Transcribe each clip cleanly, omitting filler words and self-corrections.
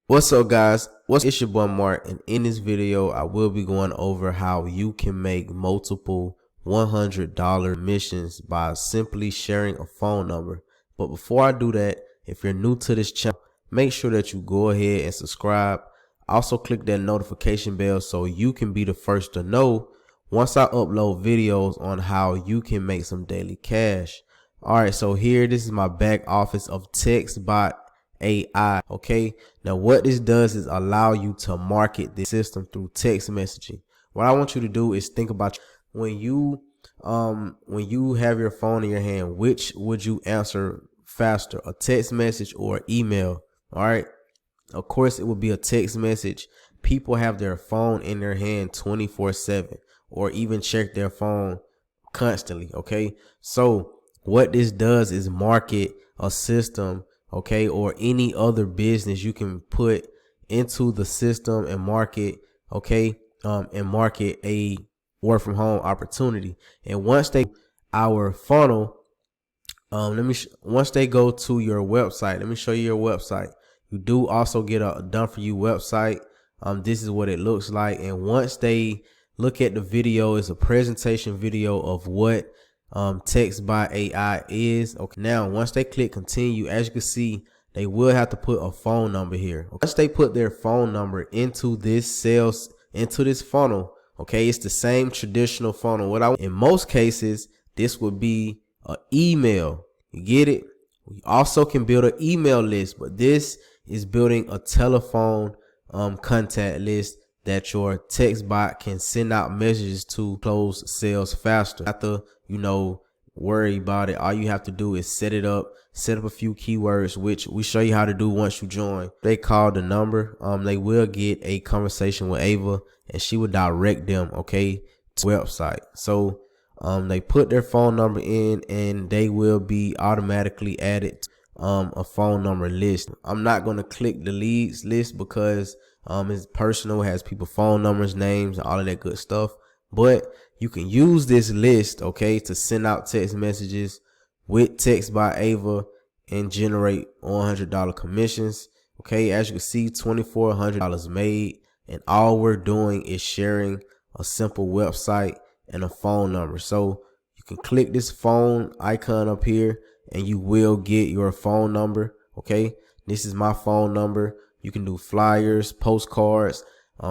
What's up, guys? It's your boy Mark, and in this video I will be going over how you can make multiple $100 missions by simply sharing a phone number. But before I do that, if you're new to this channel, make sure that you go ahead and subscribe. Also click that notification bell so you can be the first to know once I upload videos on how you can make some daily cash. Alright, so this is my back office of TextBot-A.I. Okay, now what this does is allow you to market this system through text messaging. What I want you to do is think about when you have your phone in your hand, which would you answer faster, a text message or email? All right, of course it would be a text message. People have their phone in their hand 24/7 or even check their phone constantly. Okay, so what this does is market a system, okay, or any other business you can put into the system and market, okay, and market a work from home opportunity. And once they our funnel, once they go to your website, let me show you your website. You do also get a done for you website. This is what it looks like. And once they look at the video, it's a presentation video of what TextBot-A.I is. Okay, now once they click continue, as you can see, they will have to put a phone number here. Once they put their phone number into this funnel, okay, it's the same traditional funnel. In most cases, this would be an email. You get it? We also can build an email list, but this is building a telephone contact list that your text bot can send out messages to close sales faster. After worry about it, all you have to do is set up a few keywords, which we show you how to do once you join. They call the number, they will get a conversation with Ava, and she will direct them, okay, to the website. So they put their phone number in and they will be automatically added to a phone number list. I'm not going to click the leads list because it's personal, has people's phone numbers, names, and all of that good stuff. But you can use this list, okay, to send out text messages with text by Ava and generate $100 commissions. Okay, as you can see, $2,400 made, and all we're doing is sharing a simple website and a phone number. So you can click this phone icon up here and you will get your phone number. Okay, this is my phone number. You can do flyers, postcards,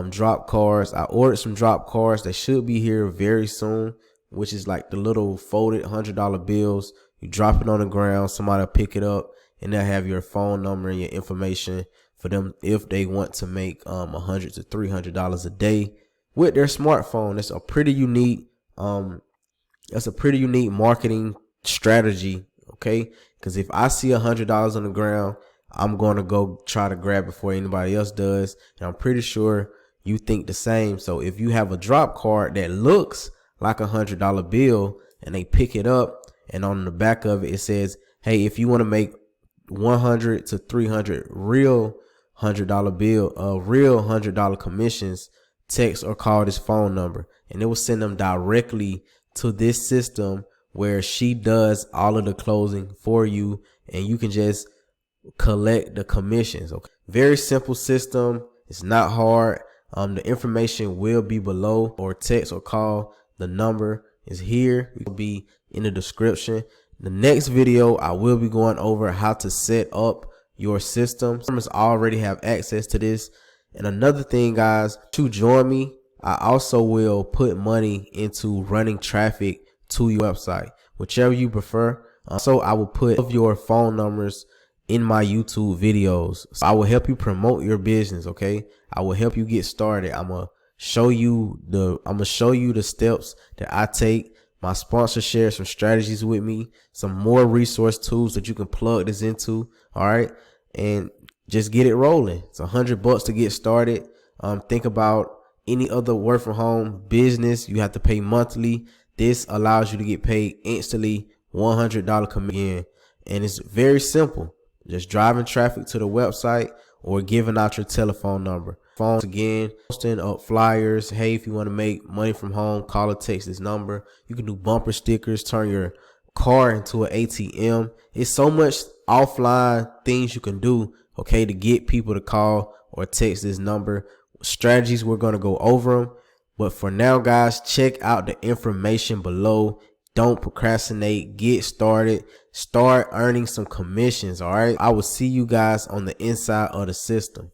drop cards. I ordered some drop cards. They should be here very soon, which is like the little folded $100 bills. You drop it on the ground, somebody will pick it up, and they'll have your phone number and your information for them if they want to make $100 to $300 a day with their smartphone. That's a pretty unique marketing strategy, okay? Because if I see $100 on the ground, I'm going to go try to grab it before anybody else does. And I'm pretty sure you think the same. So if you have a drop card that looks like $100 bill and they pick it up, and on the back of it, it says, hey, if you want to make 100 to 300 real $100 bill, real $100 commissions, text or call this phone number, and it will send them directly to this system where she does all of the closing for you, and you can just collect the commissions. Okay, very simple system. It's not hard. The information will be below, or text or call. The number is here. It will be in the description. The next video, I will be going over how to set up your system. Customers already have access to this. And another thing, guys, to join me, I also will put money into running traffic to your website, whichever you prefer. So I will put your phone numbers in my YouTube videos. So I will help you promote your business. Okay, I will help you get started. I'm gonna show you the steps that I take. My sponsor shares some strategies with me, some more resource tools that you can plug this into. All right, and just get it rolling. It's $100 to get started. Think about any other work from home business. You have to pay monthly. This allows you to get paid instantly, $100 commission, and it's very simple. Just driving traffic to the website or giving out your telephone number. Phones again, posting up flyers. Hey, if you want to make money from home, call or text this number. You can do bumper stickers, turn your car into an ATM. It's so much offline things you can do, okay, to get people to call or text this number. Strategies, we're going to go over them. But for now, guys, check out the information below. Don't procrastinate. Get started. Start earning some commissions, all right? I will see you guys on the inside of the system.